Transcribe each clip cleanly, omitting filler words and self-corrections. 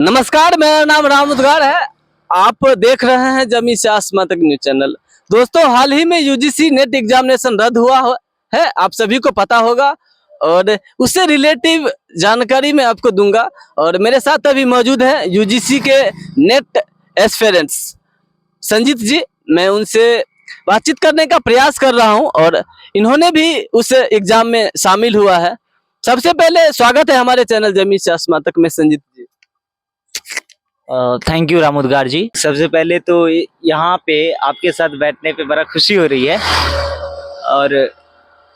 नमस्कार, मेरा नाम राम उद्गार है। आप देख रहे हैं जमी से आसमां तक न्यूज चैनल। दोस्तों, हाल ही में यूजीसी नेट एग्जामिनेशन रद्द है, आप सभी को पता होगा और उससे रिलेटिव जानकारी मैं आपको दूंगा। और मेरे साथ अभी मौजूद है यूजीसी के नेट एस्पिरेंट्स संजीत जी। मैं उनसे बातचीत करने का प्रयास कर रहा हूं और इन्होंने भी उस एग्जाम में शामिल हुआ है। सबसे पहले स्वागत है हमारे चैनल जमी से आसमां तक में संजीत जी। थैंक यू रामुदगार जी। सबसे पहले तो यहाँ पे आपके साथ बैठने पे बड़ा खुशी हो रही है और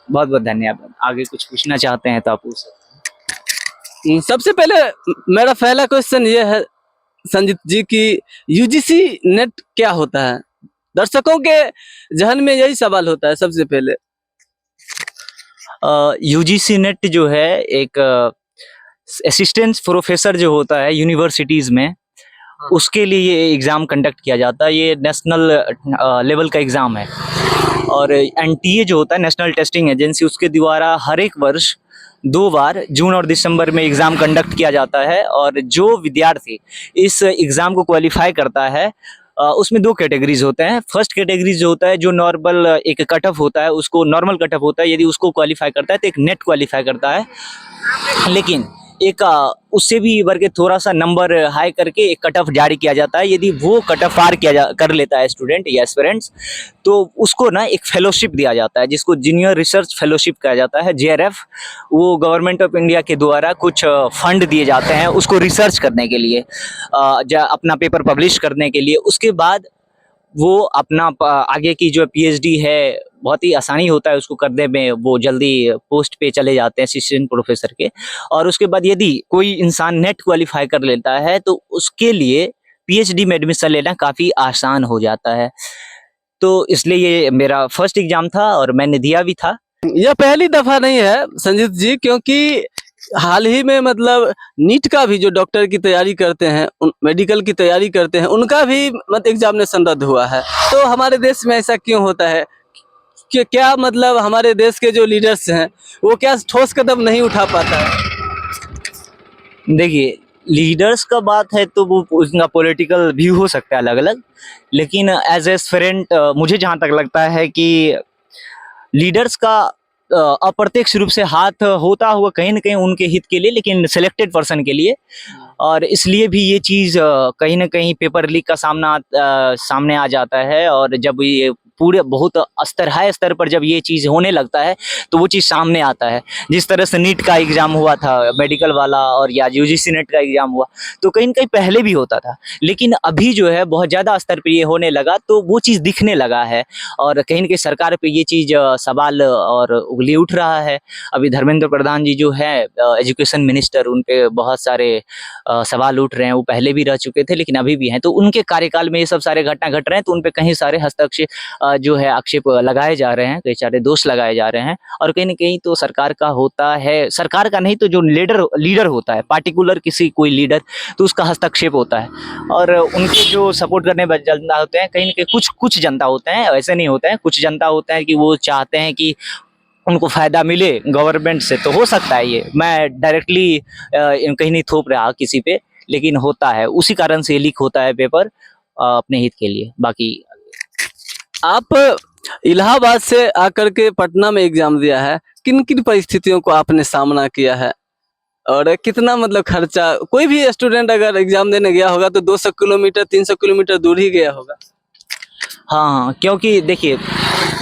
बहुत बहुत धन्यवाद। आगे कुछ पूछना चाहते हैं तो आप पूछ सकते हैं। सबसे पहले मेरा पहला क्वेश्चन ये है संजीत जी कि यूजीसी नेट क्या होता है? दर्शकों के जहन में यही सवाल होता है सबसे पहले। यूजीसी नेट जो है एक असिस्टेंट प्रोफेसर जो होता है यूनिवर्सिटीज में, उसके लिए ये एग्ज़ाम कंडक्ट किया जाता है। ये नेशनल लेवल का एग्ज़ाम है और एनटीए जो होता है नेशनल टेस्टिंग एजेंसी, उसके द्वारा हर एक वर्ष 2 बार जून और दिसंबर में एग्ज़ाम कंडक्ट किया जाता है। और जो विद्यार्थी इस एग्ज़ाम को क्वालिफाई करता है उसमें 2 कैटेगरीज होते हैं। फर्स्ट कैटेगरीज जो होता है जो नॉर्मल एक कट ऑफ होता है, उसको नॉर्मल कट ऑफ होता है, यदि उसको क्वालिफाई करता है तो एक नेट क्वालिफाई करता है। लेकिन एक उससे भी बढ़ के थोड़ा सा नंबर हाई करके एक कट ऑफ जारी किया जाता है। यदि वो कट ऑफ पार कर लेता है स्टूडेंट या एस्पिरेंट्स, तो उसको ना एक फेलोशिप दिया जाता है जिसको जूनियर रिसर्च फेलोशिप कहा जाता है, जेआरएफ। वो गवर्नमेंट ऑफ इंडिया के द्वारा कुछ फंड दिए जाते हैं उसको रिसर्च करने के लिए, अपना पेपर पब्लिश करने के लिए। उसके बाद वो अपना आगे की जो पीएचडी है बहुत ही आसानी होता है उसको करने में, वो जल्दी पोस्ट पे चले जाते हैं असिस्टेंट प्रोफेसर के। और उसके बाद यदि कोई इंसान नेट क्वालिफाई कर लेता है तो उसके लिए पीएचडी में एडमिशन लेना काफ़ी आसान हो जाता है। तो इसलिए ये मेरा फर्स्ट एग्जाम था और मैंने दिया भी था। यह पहली दफा नहीं है संजीत जी, क्योंकि हाल ही में मतलब नीट का भी जो डॉक्टर की तैयारी करते हैं, मेडिकल की तैयारी करते हैं, उनका भी मतलब एग्जामिनेशन रद्द हुआ है। तो हमारे देश में ऐसा क्यों होता है कि क्या मतलब हमारे देश के जो लीडर्स हैं वो क्या ठोस कदम नहीं उठा पाता है? देखिए, लीडर्स का बात है तो वो उसका पॉलिटिकल व्यू हो सकता है अलग अलग, लेकिन एज ए स्टूडेंट मुझे जहाँ तक लगता है कि लीडर्स का अप्रत्यक्ष रूप से हाथ होता हुआ कहीं ना कहीं उनके हित के लिए, लेकिन सिलेक्टेड पर्सन के लिए। और इसलिए भी ये चीज़ कहीं ना कहीं पेपर लीक का सामने आ जाता है। और जब ये पूरे बहुत हाई स्तर पर जब ये चीज़ होने लगता है तो वो चीज़ सामने आता है। जिस तरह से नीट का एग्ज़ाम हुआ था मेडिकल वाला, और या यूजीसी नेट का एग्ज़ाम हुआ, तो कहीं ना कहीं पहले भी होता था, लेकिन अभी जो है बहुत ज़्यादा स्तर पर ये होने लगा तो वो चीज़ दिखने लगा है। और कहीं ना कहीं सरकार पे ये चीज़ सवाल और उंगली उठ रहा है। अभी धर्मेंद्र प्रधान जी जो है एजुकेशन मिनिस्टर, उन पे बहुत सारे सवाल उठ रहे हैं। वो पहले भी रह चुके थे लेकिन अभी भी हैं, तो उनके कार्यकाल में ये सब सारे घटना घट रहे हैं, तो उन पे कहीं सारे हस्तक्षेप जो है आक्षेप लगाए जा रहे हैं, कई सारे दोष लगाए जा रहे हैं। और कहीं ना कहीं तो सरकार का होता है, सरकार का नहीं तो जो लीडर होता है, पार्टिकुलर किसी कोई लीडर, तो उसका हस्तक्षेप होता है। और उनके जो सपोर्ट करने वाले जनता होते हैं, कहीं ना कहीं कुछ जनता होते हैं, ऐसे नहीं होते हैं, कुछ जनता होते हैं कि वो चाहते हैं कि उनको फ़ायदा मिले गवर्नमेंट से। तो हो सकता है, ये मैं डायरेक्टली कहीं नहीं थोप रहा किसी पे, लेकिन होता है, उसी कारण से लीक होता है पेपर अपने हित के लिए। बाकी आप इलाहाबाद से आकर के पटना में एग्जाम दिया है, किन किन परिस्थितियों को आपने सामना किया है और कितना मतलब खर्चा? कोई भी स्टूडेंट अगर एग्जाम देने गया होगा तो 200 किलोमीटर 300 किलोमीटर दूर ही गया होगा। हाँ, क्योंकि देखिए,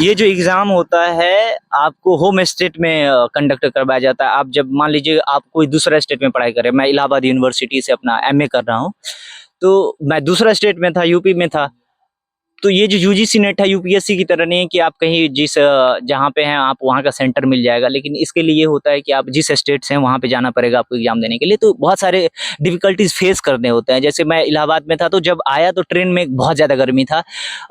ये जो एग्ज़ाम होता है आपको होम स्टेट में कंडक्ट करवाया जाता है। आप जब मान लीजिए आप कोई दूसरा स्टेट में पढ़ाई करें, मैं इलाहाबाद यूनिवर्सिटी से अपना एमए कर रहा हूँ, तो मैं दूसरा स्टेट में था, यूपी में था। तो ये जो यूजीसी नेट है यूपीएससी की तरह नहीं है कि आप कहीं जहाँ पे हैं आप वहाँ का सेंटर मिल जाएगा, लेकिन इसके लिए ये होता है कि आप जिस स्टेट से हैं वहाँ पे जाना पड़ेगा आपको एग्जाम देने के लिए। तो बहुत सारे डिफिकल्टीज फेस करने होते हैं। जैसे मैं इलाहाबाद में था तो जब आया तो ट्रेन में बहुत ज़्यादा गर्मी था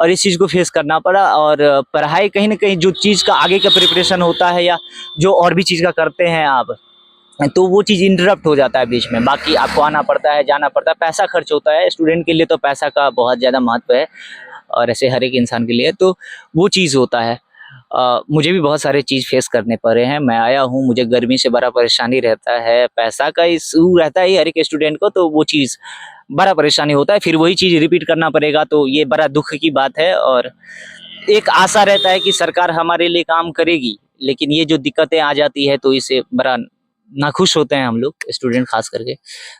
और इस चीज़ को फेस करना पड़ा। और पढ़ाई कहीं ना कहीं जो चीज़ का आगे का प्रिपरेशन होता है या जो और भी चीज़ का करते हैं आप, तो वो चीज़ इंटरप्ट हो जाता है बीच में। बाकी आपको आना पड़ता है, जाना पड़ता है, पैसा खर्च होता है। स्टूडेंट के लिए तो पैसा का बहुत ज़्यादा महत्व है और ऐसे हर एक इंसान के लिए, तो वो चीज़ होता है। मुझे भी बहुत सारे चीज़ फेस करने पड़े हैं। मैं आया हूँ, मुझे गर्मी से बड़ा परेशानी रहता है, पैसा का इशू रहता है हर एक स्टूडेंट को, तो वो चीज़ बड़ा परेशानी होता है, फिर वही चीज़ रिपीट करना पड़ेगा, तो ये बड़ा दुख की बात है। और एक आशा रहता है कि सरकार हमारे लिए काम करेगी, लेकिन ये जो दिक्कतें आ जाती है तो इससे बड़ा नाखुश होते हैं हम लोग, स्टूडेंट खास करके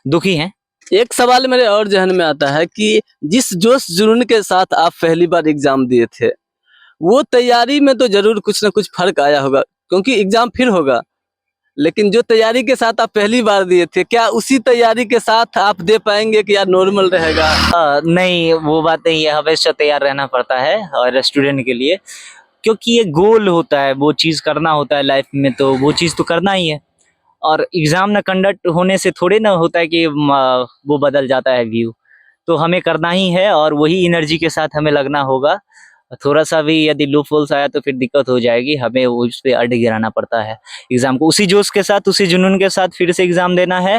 दुखी हैं। एक सवाल मेरे और जहन में आता है कि जिस जोश जुनून के साथ आप पहली बार एग्जाम दिए थे, वो तैयारी में तो जरूर कुछ ना कुछ फर्क आया होगा, क्योंकि एग्जाम फिर होगा। लेकिन जो तैयारी के साथ आप पहली बार दिए थे, क्या उसी तैयारी के साथ आप दे पाएंगे कि यार नॉर्मल रहेगा? नहीं, वो बात नहीं है, हमेशा तैयार रहना पड़ता है और स्टूडेंट के लिए, क्योंकि ये गोल होता है, वो चीज़ करना होता है लाइफ में, तो वो चीज़ तो करना ही है। और एग्ज़ाम ना कंडक्ट होने से थोड़े ना होता है कि वो बदल जाता है व्यू, तो हमें करना ही है और वही एनर्जी के साथ हमें लगना होगा। थोड़ा सा भी यदि लूप होल्स आया तो फिर दिक्कत हो जाएगी, हमें उस पे अड़ गिराना पड़ता है एग्ज़ाम को, उसी जोश के साथ, उसी जुनून के साथ फिर से एग्ज़ाम देना है।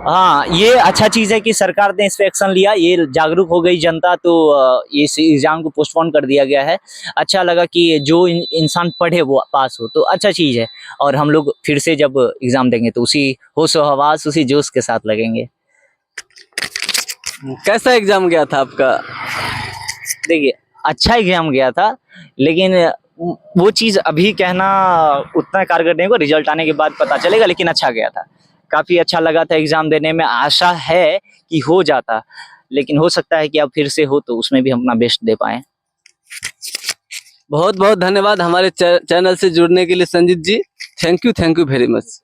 हाँ, ये अच्छा चीज़ है कि सरकार ने इस पे एक्शन लिया, ये जागरूक हो गई जनता, तो इस एग्ज़ाम को पोस्टपोन कर दिया गया है। अच्छा लगा कि जो इंसान पढ़े वो पास हो, तो अच्छा चीज़ है। और हम लोग फिर से जब एग्ज़ाम देंगे तो उसी होश-ओ-हवास, उसी जोश के साथ लगेंगे। कैसा एग्जाम गया था आपका? देखिए, अच्छा एग्ज़ाम गया था, लेकिन वो चीज़ अभी कहना उतना कारगर नहीं होगा, रिजल्ट आने के बाद पता चलेगा, लेकिन अच्छा गया था। काफ़ी अच्छा लगा था एग्ज़ाम देने में, आशा है कि हो जाता, लेकिन हो सकता है कि अब फिर से हो तो उसमें भी हम अपना बेस्ट दे पाएँ। बहुत बहुत धन्यवाद हमारे चैनल से जुड़ने के लिए Sanjeet ji. Thank you very much.